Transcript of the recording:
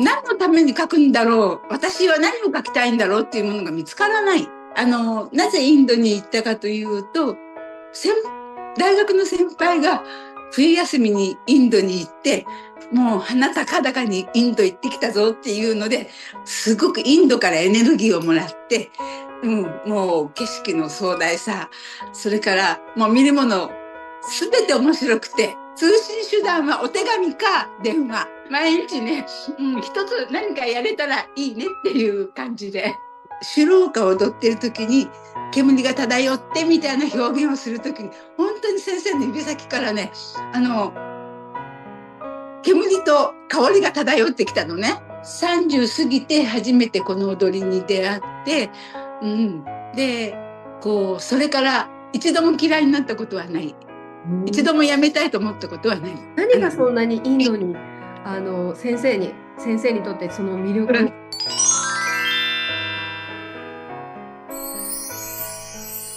何のために書くんだろう、私は何を書きたいんだろうっていうものが見つからない。なぜインドに行ったかというと、大学の先輩が冬休みにインドに行って、もう鼻高々にインド行ってきたぞっていうので、すごくインドからエネルギーをもらって、もう景色の壮大さ、それからもう見るものすべて面白くて、通信手段はお手紙か電話。毎日ね、一つ何かやれたらいいねっていう感じで。手廊下を踊ってる時に煙が漂ってみたいな表現をする時に、本当に先生の指先からね、煙と香りが漂ってきたのね。30過ぎて初めてこの踊りに出会って、で、それから一度も嫌いになったことはない。一度もやめたいと思ったことはない。何がそんなにインドに先生にとってその魅力